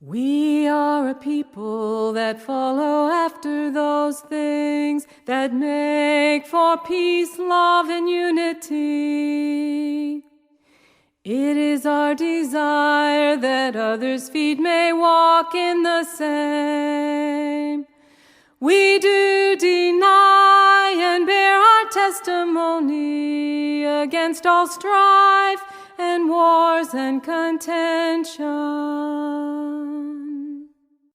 We are a people that follow after those things that make for peace, love, and unity. It is our desire that others' feet may walk in the same. We do deny and bear our testimony against all strife and wars and contention.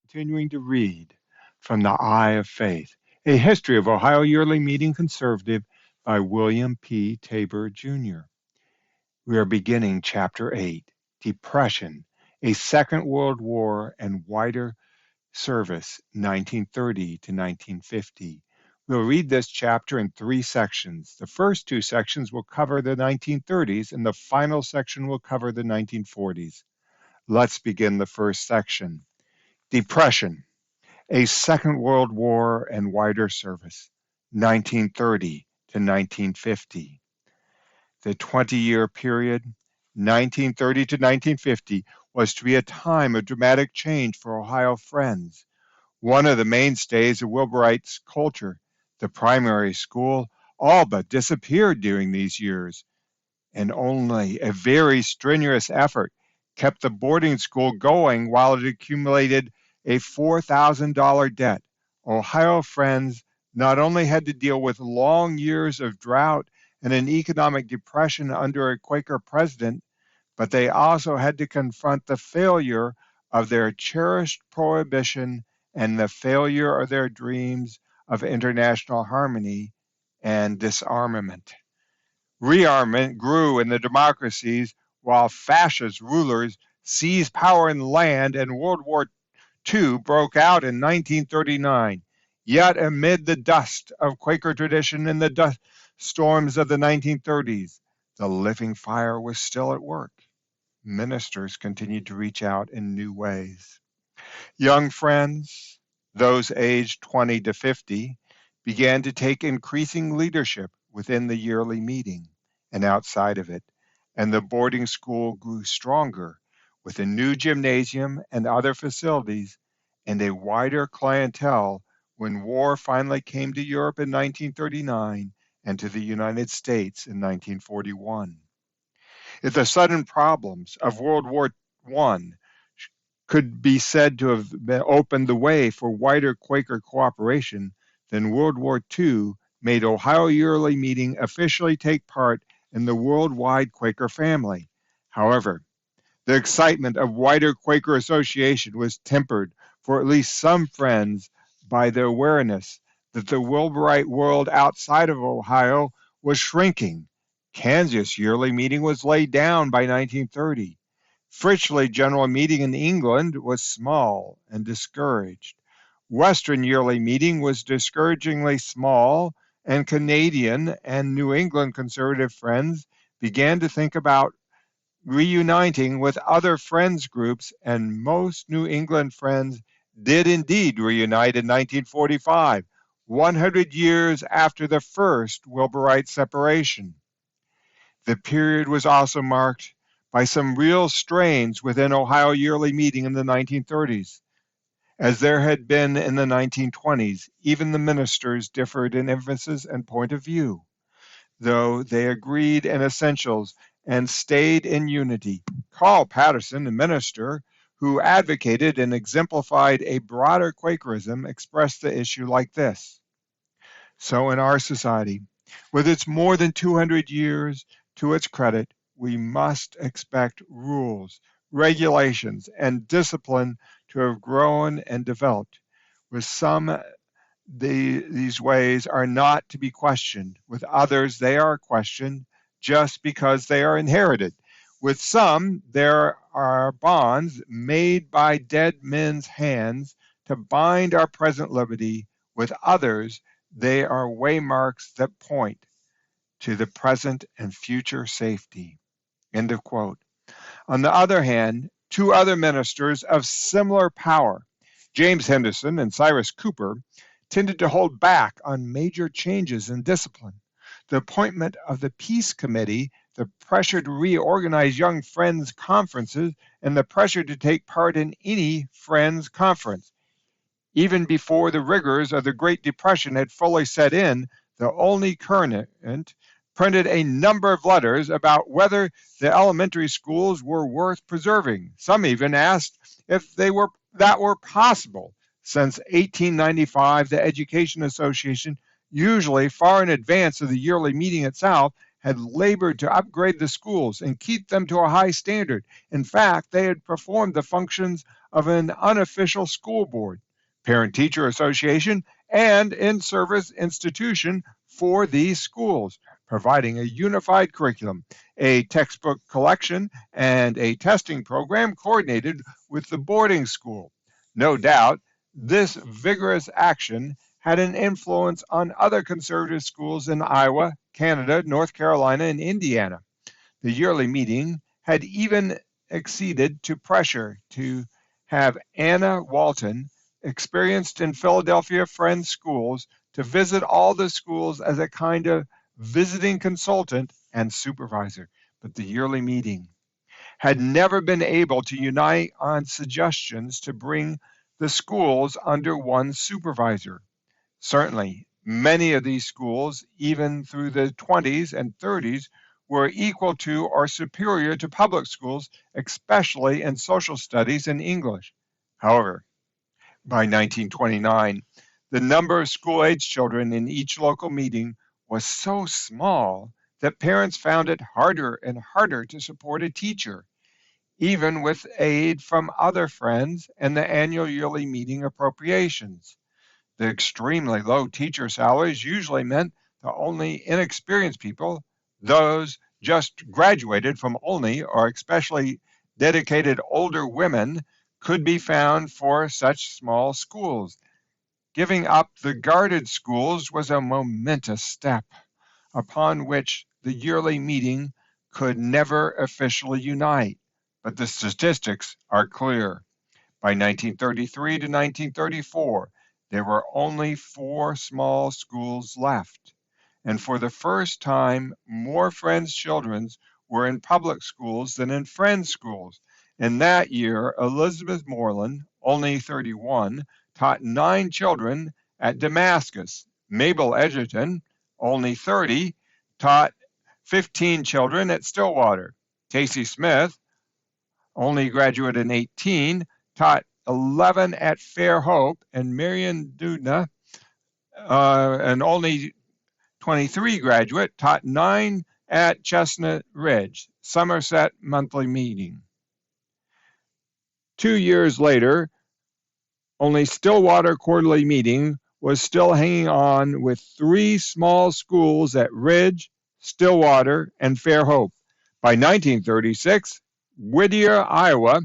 Continuing to read from The Eye of Faith, A History of Ohio Yearly Meeting Conservative by William P. Tabor, Jr. We are beginning Chapter 8, Depression, a Second World War and Wider Service, 1930 to 1950. We'll read this chapter in 3 sections. The first 2 sections will cover the 1930s, and the final section will cover the 1940s. Let's begin the first section. Depression, a Second World War and Wider Service, 1930 to 1950. The 20-year period, 1930 to 1950, was to be a time of dramatic change for Ohio Friends. One of the mainstays of Wilburite's culture, the primary school, all but disappeared during these years, and only a very strenuous effort kept the boarding school going while it accumulated a $4,000 debt. Ohio Friends not only had to deal with long years of drought and an economic depression under a Quaker president, but they also had to confront the failure of their cherished prohibition and the failure of their dreams of international harmony and disarmament. Rearmament grew in the democracies while fascist rulers seized power in land, and World War II broke out in 1939. Yet amid the dust of Quaker tradition and the dust storms of the 1930s, the living fire was still at work. Ministers continued to reach out in new ways. Young friends, those aged 20 to 50, began to take increasing leadership within the yearly meeting and outside of it, and the boarding school grew stronger with a new gymnasium and other facilities and a wider clientele when war finally came to Europe in 1939 and to the United States in 1941. If the sudden problems of World War I could be said to have opened the way for wider Quaker cooperation, then World War II made Ohio Yearly Meeting officially take part in the worldwide Quaker family. However, the excitement of wider Quaker association was tempered for at least some friends by the awareness that the Wilburite world outside of Ohio was shrinking. Kansas Yearly Meeting was laid down by 1930. Fritchley General Meeting in England was small and discouraged. Western Yearly Meeting was discouragingly small, and Canadian and New England conservative friends began to think about reuniting with other friends groups, and most New England friends did indeed reunite in 1945, 100 years after the first Wilburite separation. The period was also marked by some real strains within Ohio Yearly Meeting in the 1930s. As there had been in the 1920s, even the ministers differed in emphasis and point of view, though they agreed in essentials and stayed in unity. Carl Patterson, a minister who advocated and exemplified a broader Quakerism, expressed the issue like this: "So in our society, with its more than 200 years to its credit, we must expect rules, regulations, and discipline to have grown and developed. With some, these ways are not to be questioned. With others, they are questioned just because they are inherited. With some, there are bonds made by dead men's hands to bind our present liberty. With others, they are waymarks that point to the present and future safety." End of quote. On the other hand, 2 other ministers of similar power, James Henderson and Cyrus Cooper, tended to hold back on major changes in discipline. The appointment of the Peace Committee the pressure to reorganize young Friends conferences, and the pressure to take part in any Friends conference. Even before the rigors of the Great Depression had fully set in, the Olney Current printed a number of letters about whether the elementary schools were worth preserving. Some even asked if that were possible. Since 1895, the Education Association, usually far in advance of the yearly meeting itself, had labored to upgrade the schools and keep them to a high standard. In fact, they had performed the functions of an unofficial school board, parent-teacher association, and in-service institution for these schools, providing a unified curriculum, a textbook collection, and a testing program coordinated with the boarding school. No doubt, this vigorous action had an influence on other conservative schools in Iowa, Canada, North Carolina, and Indiana. The yearly meeting had even acceded to pressure to have Anna Walton, experienced in Philadelphia Friends schools, to visit all the schools as a kind of visiting consultant and supervisor. But the yearly meeting had never been able to unite on suggestions to bring the schools under one supervisor. Certainly, many of these schools, even through the 20s and 30s, were equal to or superior to public schools, especially in social studies and English. However, by 1929, the number of school-age children in each local meeting was so small that parents found it harder and harder to support a teacher, even with aid from other Friends and the annual yearly meeting appropriations. The extremely low teacher salaries usually meant the only inexperienced people, those just graduated from Olney, or especially dedicated older women, could be found for such small schools. Giving up the guarded schools was a momentous step upon which the yearly meeting could never officially unite. But the statistics are clear. By 1933 to 1934, there were only 4 small schools left. And for the first time, more Friends children were in public schools than in Friends schools. In that year, Elizabeth Moreland, only 31, taught 9 children at Damascus. Mabel Edgerton, only 30, taught 15 children at Stillwater. Casey Smith, only graduate in 18, taught 11 at Fairhope, and Marion Dudna, an only 23 graduate, taught 9 at Chestnut Ridge, Somerset Monthly Meeting. 2 years later, only Stillwater Quarterly Meeting was still hanging on with 3 small schools at Ridge, Stillwater, and Fairhope. By 1936, Whittier, Iowa,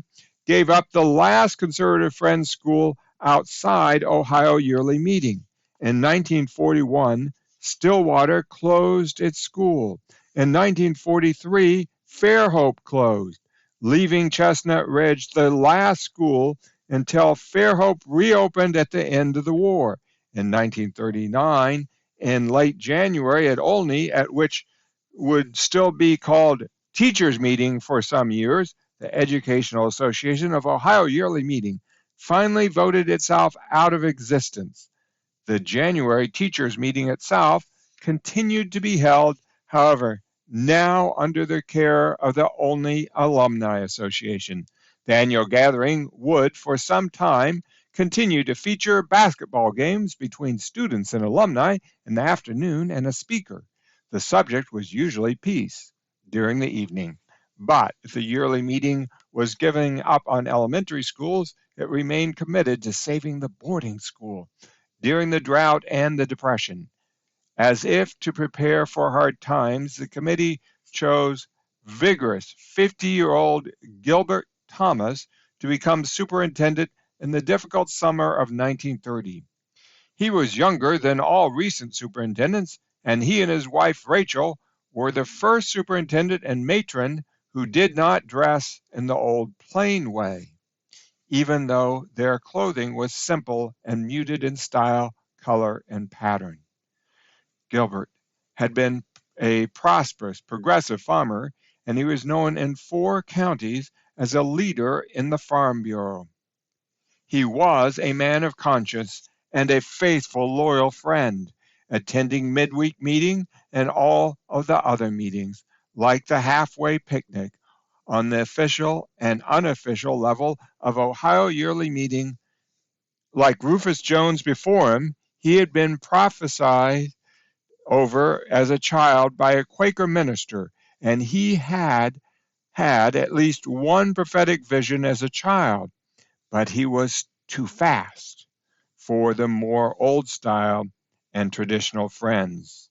gave up the last conservative Friends school outside Ohio yearly meeting. In 1941, Stillwater closed its school. In 1943, Fairhope closed, leaving Chestnut Ridge the last school until Fairhope reopened at the end of the war. In 1939, in late January at Olney, at which would still be called Teachers' Meeting for some years, the Educational Association of Ohio yearly meeting finally voted itself out of existence. The January Teachers' Meeting itself continued to be held, however, now under the care of the Olney Alumni Association. The annual gathering would, for some time, continue to feature basketball games between students and alumni in the afternoon and a speaker. The subject was usually peace during the evening. But if the yearly meeting was giving up on elementary schools, it remained committed to saving the boarding school during the drought and the Depression. As if to prepare for hard times, the committee chose vigorous 50-year-old Gilbert Thomas to become superintendent in the difficult summer of 1930. He was younger than all recent superintendents, and he and his wife Rachel were the first superintendent and matron who did not dress in the old plain way, even though their clothing was simple and muted in style, color, and pattern. Gilbert had been a prosperous, progressive farmer, and he was known in 4 counties as a leader in the Farm Bureau. He was a man of conscience and a faithful, loyal friend, attending midweek meeting and all of the other meetings, like the halfway picnic on the official and unofficial level of Ohio yearly meeting. Like Rufus Jones before him, he had been prophesied over as a child by a Quaker minister, and he had had at least one prophetic vision as a child, but he was too fast for the more old style and traditional friends.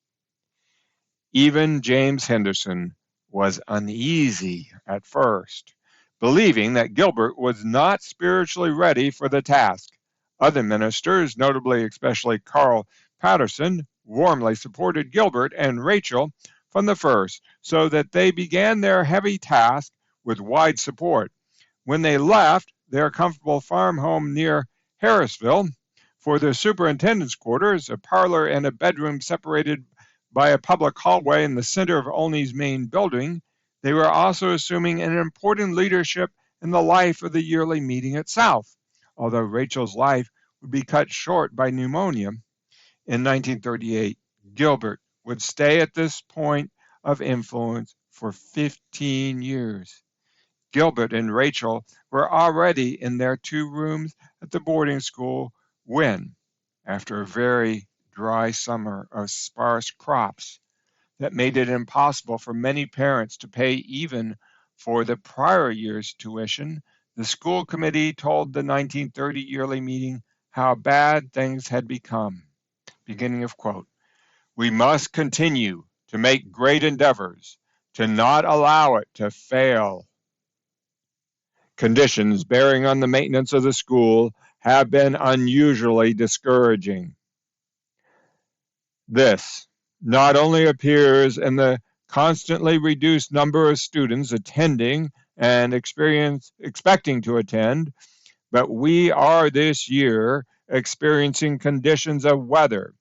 Even James Henderson was uneasy at first, believing that Gilbert was not spiritually ready for the task. Other ministers, notably especially Carl Patterson, warmly supported Gilbert and Rachel from the first, so that they began their heavy task with wide support. When they left their comfortable farm home near Harrisville for their superintendent's quarters, a parlor and a bedroom separated by a public hallway in the center of Olney's main building, they were also assuming an important leadership in the life of the yearly meeting itself, although Rachel's life would be cut short by pneumonia. In 1938, Gilbert would stay at this point of influence for 15 years. Gilbert and Rachel were already in their 2 rooms at the boarding school when, after a very dry summer of sparse crops that made it impossible for many parents to pay even for the prior year's tuition, the school committee told the 1930 yearly meeting how bad things had become. Beginning of quote. We must continue to make great endeavors to not allow it to fail. Conditions bearing on the maintenance of the school have been unusually discouraging. This not only appears in the constantly reduced number of students attending and expecting to attend, but we are this year experiencing conditions of weather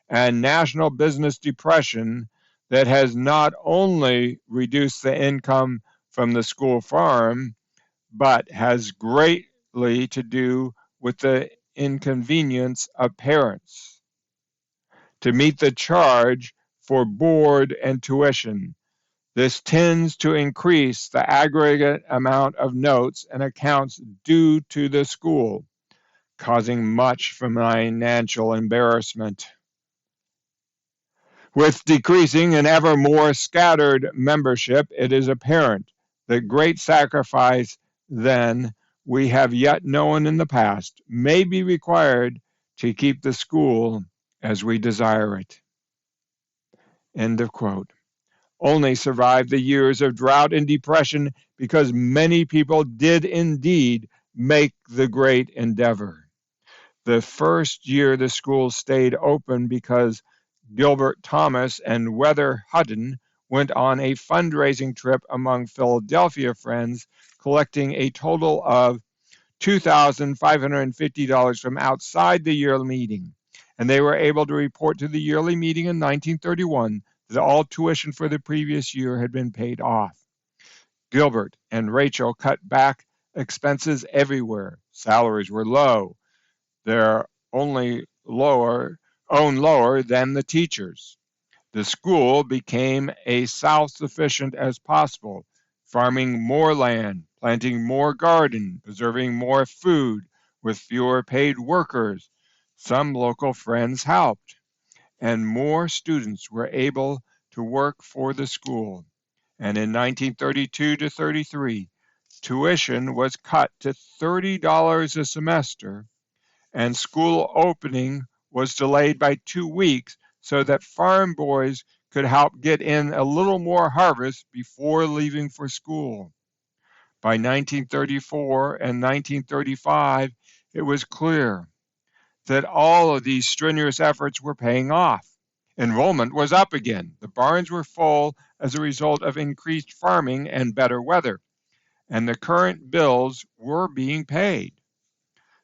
and national business depression that has not only reduced the income from the school farm, but has greatly to do with the inconvenience of parents to meet the charge for board and tuition. This tends to increase the aggregate amount of notes and accounts due to the school, causing much financial embarrassment. With decreasing and ever more scattered membership, it is apparent that great sacrifice than we have yet known in the past may be required to keep the school as we desire it. End of quote. Olney survived the years of drought and depression because many people did indeed make the great endeavor. The first year the school stayed open because Gilbert Thomas and Weather Hutton went on a fundraising trip among Philadelphia friends, collecting a total of $2,550 from outside the yearly meeting. And they were able to report to the yearly meeting in 1931 that all tuition for the previous year had been paid off. Gilbert and Rachel cut back expenses everywhere. Salaries were low. They're only lower than the teachers. The school became as self-sufficient as possible, farming more land, planting more garden, preserving more food with fewer paid workers. Some local friends helped, and more students were able to work for the school. And in 1932 to 33, tuition was cut to $30 a semester, and school opening was delayed by 2 weeks so that farm boys could help get in a little more harvest before leaving for school. By 1934 and 1935, it was clear that all of these strenuous efforts were paying off. Enrollment was up again. The barns were full as a result of increased farming and better weather, and the current bills were being paid.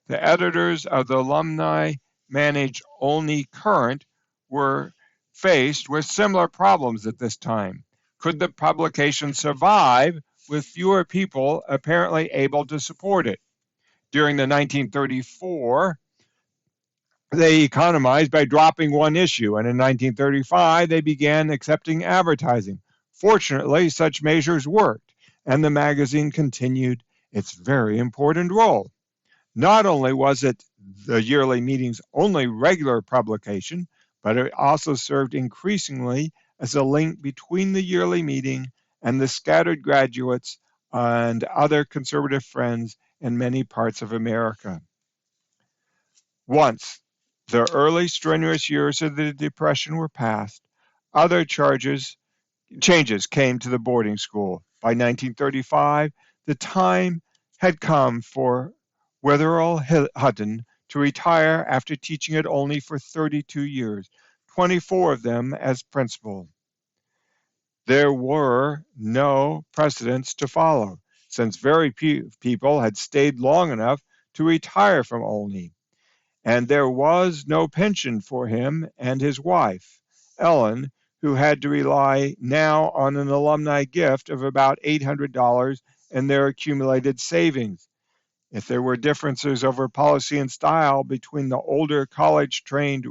The editors of the alumni managed Olney Current were faced with similar problems at this time. Could the publication survive with fewer people apparently able to support it? During the 1934, they economized by dropping one issue, and in 1935 they began accepting advertising. Fortunately, such measures worked, and the magazine continued its very important role. Not only was it the yearly meeting's only regular publication, but it also served increasingly as a link between the yearly meeting and the scattered graduates and other conservative friends in many parts of America. Once the early strenuous years of the Depression were past, other changes came to the boarding school. By 1935, the time had come for Wetherell Hutton to retire after teaching at Olney for 32 years, 24 of them as principal. There were no precedents to follow, since very few people had stayed long enough to retire from Olney, and there was no pension for him and his wife, Ellen, who had to rely now on an alumni gift of about $800 in their accumulated savings. If there were differences over policy and style between the older college-trained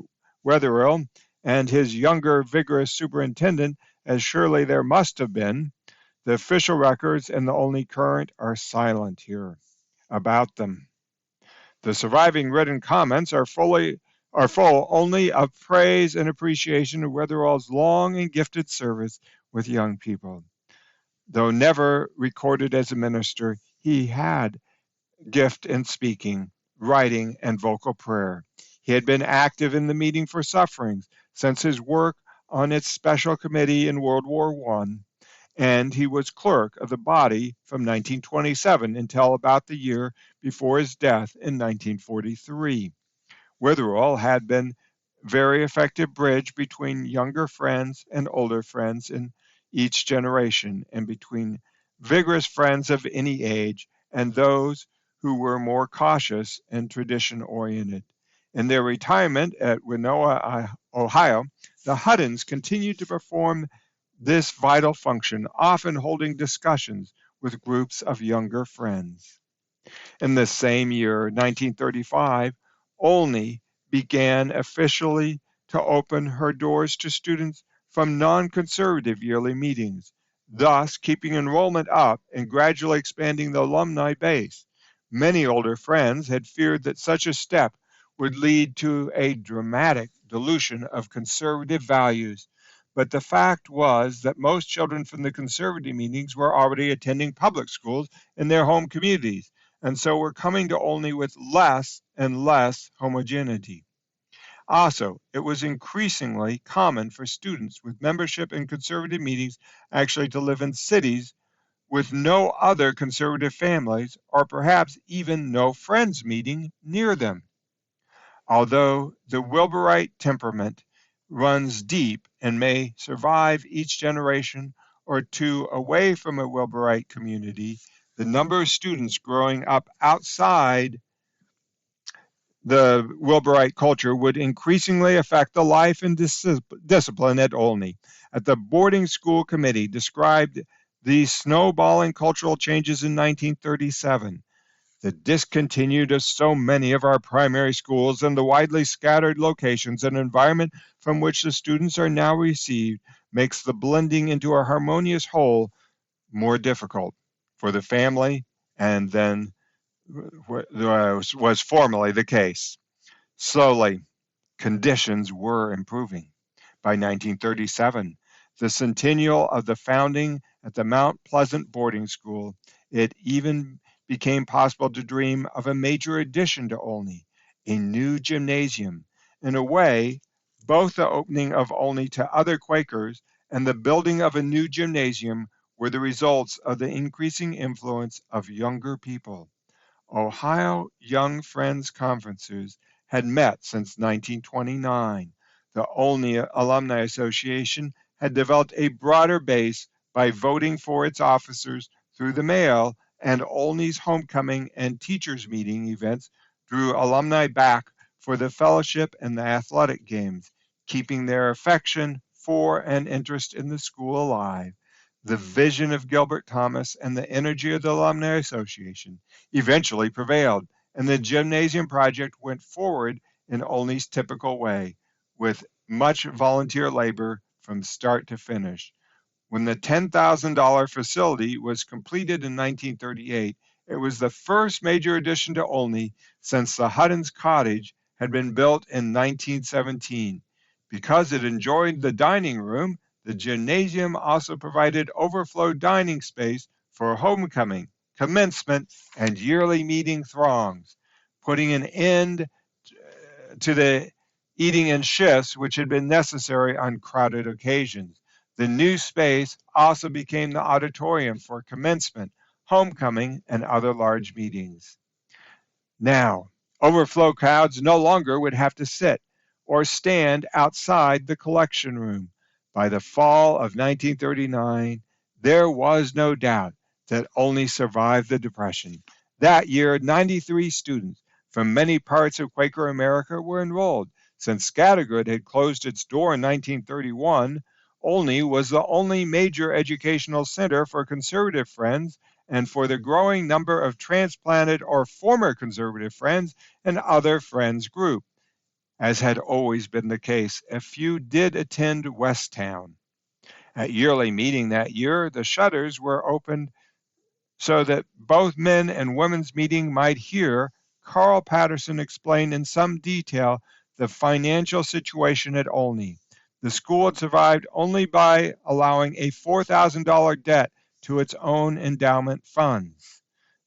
Wetherell and his younger, vigorous superintendent, as surely there must have been, the official records and the Olney Current are silent here about them. The surviving written comments are full only of praise and appreciation of Wetherell's long and gifted service with young people. Though never recorded as a minister, he had gift in speaking, writing, and vocal prayer. He had been active in the Meeting for Sufferings since his work on its special committee in World War I, and he was clerk of the body from 1927 until about the year before his death in 1943. Wetherell had been a very effective bridge between younger friends and older friends in each generation, and between vigorous friends of any age and those who were more cautious and tradition-oriented. In their retirement at Winona, Ohio, the Huttons continued to perform this vital function, often holding discussions with groups of younger friends. In the same year, 1935, Olney began officially to open her doors to students from non-conservative yearly meetings, thus keeping enrollment up and gradually expanding the alumni base. Many older friends had feared that such a step would lead to a dramatic dilution of conservative values, but the fact was that most children from the conservative meetings were already attending public schools in their home communities, and so were coming to Olney with less and less homogeneity. Also, it was increasingly common for students with membership in conservative meetings actually to live in cities with no other conservative families, or perhaps even no friends meeting near them. Although the Wilburite temperament runs deep and may survive each generation or two away from a Wilburite community, the number of students growing up outside the Wilburite culture would increasingly affect the life and discipline at Olney. At the boarding school committee described these snowballing cultural changes in 1937. The discontinued of so many of our primary schools and the widely scattered locations and environment from which the students are now received makes the blending into a harmonious whole more difficult for the family and than was formerly the case. Slowly, conditions were improving. By 1937, the centennial of the founding at the Mount Pleasant boarding school, it even became possible to dream of a major addition to Olney, a new gymnasium. In a way, both the opening of Olney to other Quakers and the building of a new gymnasium were the results of the increasing influence of younger people. Ohio Young Friends Conferences had met since 1929. The Olney Alumni Association had developed a broader base by voting for its officers through the mail, and Olney's homecoming and teachers' meeting events drew alumni back for the fellowship and the athletic games. keeping their affection for and interest in the school alive. The vision of Gilbert Thomas and the energy of the Alumni Association eventually prevailed, and the gymnasium project went forward in Olney's typical way, with much volunteer labor from start to finish. When the $10,000 facility was completed in 1938, it was the first major addition to Olney since the Hutton's Cottage had been built in 1917. Because it enjoyed the dining room, the gymnasium also provided overflow dining space for homecoming, commencement, and yearly meeting throngs, putting an end to the eating in shifts which had been necessary on crowded occasions. The new space also became the auditorium for commencement, homecoming, and other large meetings. Now, overflow crowds no longer would have to sit or stand outside the collection room. By the fall of 1939, there was no doubt that Olney survived the Depression. That year, 93 students from many parts of Quaker America were enrolled. Since Scattergood had closed its door in 1931, Olney was the only major educational center for conservative Friends and for the growing number of transplanted or former conservative Friends and other Friends group. As had always been the case, a few did attend Westtown. At yearly meeting that year, the shutters were opened so that both men and women's meeting might hear Carl Patterson explain in some detail the financial situation at Olney. The school had survived only by allowing a $4,000 debt to its own endowment funds.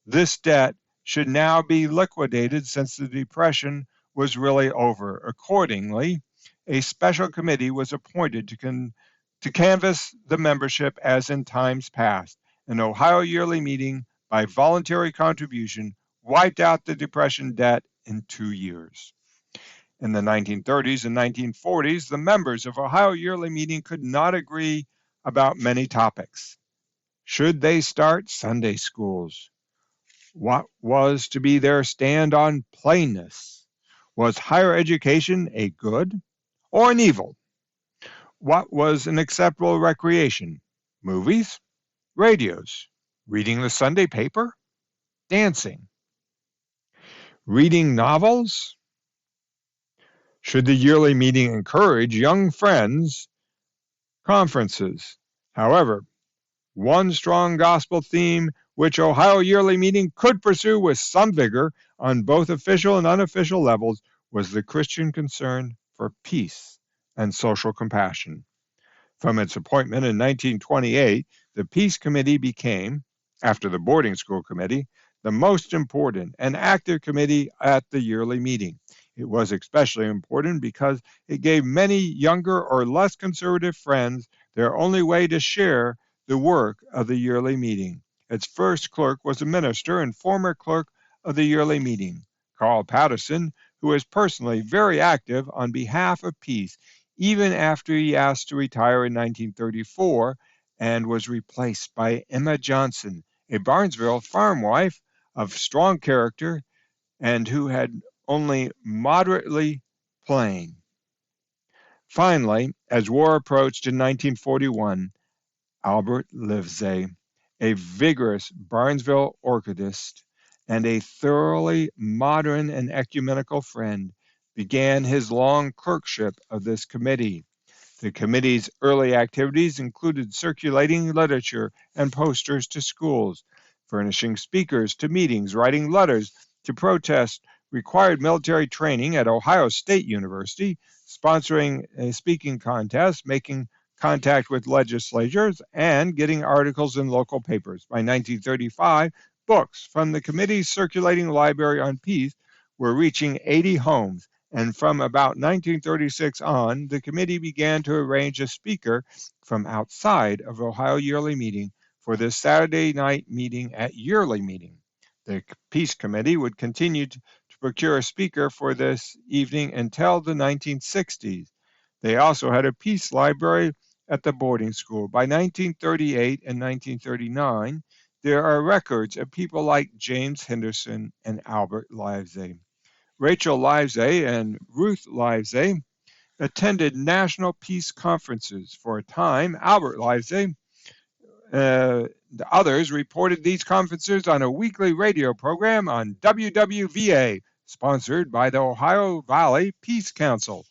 This debt should now be liquidated since the Depression was really over. Accordingly, a special committee was appointed to canvass the membership as in times past. An Ohio yearly meeting by voluntary contribution wiped out the Depression debt in 2 years. In the 1930s and 1940s, the members of Ohio Yearly Meeting could not agree about many topics. Should they start Sunday schools? What was to be their stand on plainness? Was higher education a good or an evil? What was an acceptable recreation? Movies? Radios? Reading the Sunday paper? Dancing? Reading novels? Should the yearly meeting encourage young friends conferences? However, one strong gospel theme which Ohio Yearly Meeting could pursue with some vigor on both official and unofficial levels was the Christian concern for peace and social compassion. From its appointment in 1928, the Peace Committee became, after the Boarding School Committee, the most important and active committee at the yearly meeting. It was especially important because it gave many younger or less conservative Friends their only way to share the work of the yearly meeting. Its first clerk was a minister and former clerk of the yearly meeting, Carl Patterson, who was personally very active on behalf of peace, even after he asked to retire in 1934 and was replaced by Emma Johnson, a Barnesville farm wife of strong character and who had only moderately plain. Finally, as war approached in 1941, Albert Livesey, a vigorous Barnesville orchidist and a thoroughly modern and ecumenical Friend, began his long clerkship of this committee. The committee's early activities included circulating literature and posters to schools, furnishing speakers to meetings, writing letters to protest required military training at Ohio State University, sponsoring a speaking contest, making contact with legislatures, and getting articles in local papers. By 1935, books from the committee's circulating library on peace were reaching 80 homes, and from about 1936 on, the committee began to arrange a speaker from outside of Ohio Yearly Meeting for the Saturday night meeting at Yearly Meeting. The Peace Committee would continue to procure a speaker for this evening until the 1960s. They also had a peace library at the boarding school. By 1938 and 1939, there are records of people like James Henderson and Albert Livesey. Rachel Livesey and Ruth Livesey attended national peace conferences. For a time, Albert Livesey, others reported these conferences on a weekly radio program on WWVA, sponsored by the Ohio Valley Peace Council,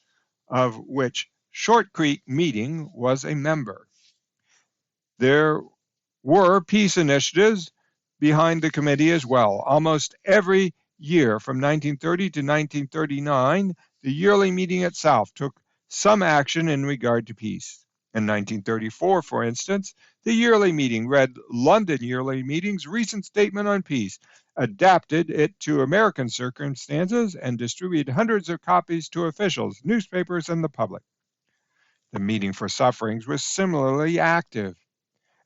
of which Short Creek Meeting was a member. There were peace initiatives behind the committee as well. Almost every year from 1930 to 1939, the yearly meeting itself took some action in regard to peace. In 1934, for instance, the yearly meeting read London Yearly Meeting's recent statement on peace, adapted it to American circumstances, and distributed hundreds of copies to officials, newspapers, and the public. The Meeting for Sufferings was similarly active.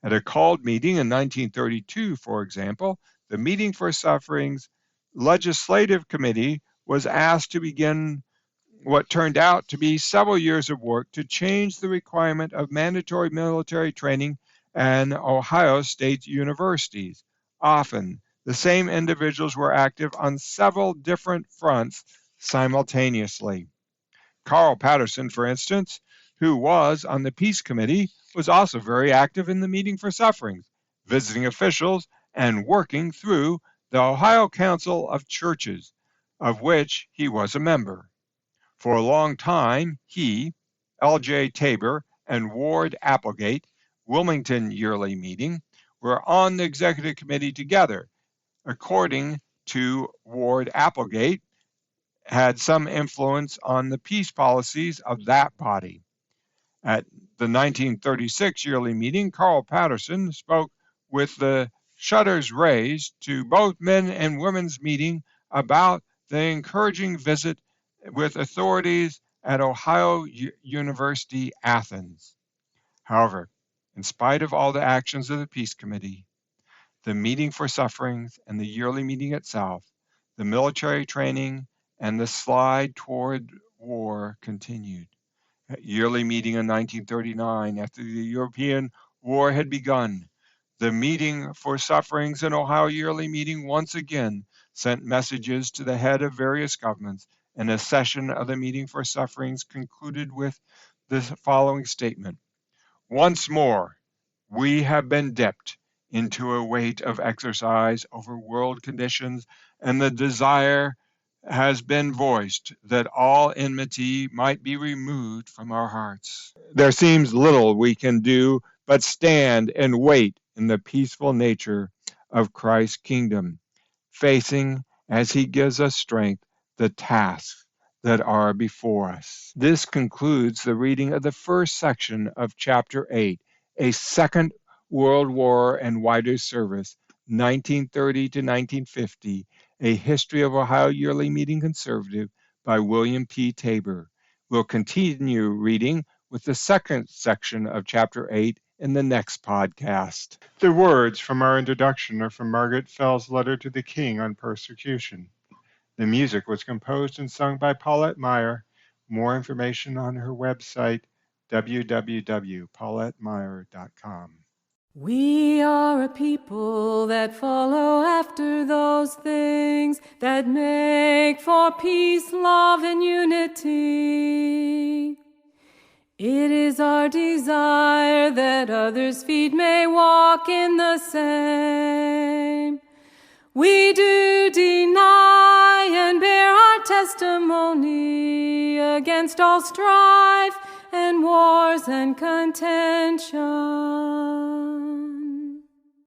At a called meeting in 1932, for example, the Meeting for Sufferings Legislative Committee was asked to begin what turned out to be several years of work to change the requirement of mandatory military training in Ohio state universities. Often, the same individuals were active on several different fronts simultaneously. Carl Patterson, for instance, who was on the Peace Committee, was also very active in the Meeting for Sufferings, visiting officials and working through the Ohio Council of Churches, of which he was a member. For a long time, he, L.J. Tabor, and Ward Applegate, Wilmington Yearly Meeting, were on the executive committee together. According to Ward Applegate, had some influence on the peace policies of that body. At the 1936 yearly meeting, Carl Patterson spoke with the shutters raised to both men and women's meeting about the encouraging visit with authorities at Ohio University, Athens. However, in spite of all the actions of the Peace Committee, the Meeting for Sufferings and the yearly meeting itself, the military training, and the slide toward war continued. At yearly meeting in 1939, after the European War had begun, the Meeting for Sufferings and Ohio Yearly Meeting once again sent messages to the head of various governments, and a session of the Meeting for Sufferings concluded with the following statement: "Once more, we have been dipped into a weight of exercise over world conditions, and the desire has been voiced that all enmity might be removed from our hearts. There seems little we can do but stand and wait in the peaceful nature of Christ's kingdom, facing, as he gives us strength, the tasks that are before us." This concludes the reading of the first section of Chapter 8, A Second World War and Wider Service, 1930 to 1950, A History of Ohio Yearly Meeting Conservative by William P. Tabor. We'll continue reading with the second section of Chapter 8 in the next podcast. The words from our introduction are from Margaret Fell's letter to the King on persecution. The music was composed and sung by Paulette Meyer. More information on her website, www.paulettemeyer.com. We are a people that follow after those things that make for peace, love, and unity. It is our desire that others' feet may walk in the same. We do deny and bear our testimony against all strife and wars and contention.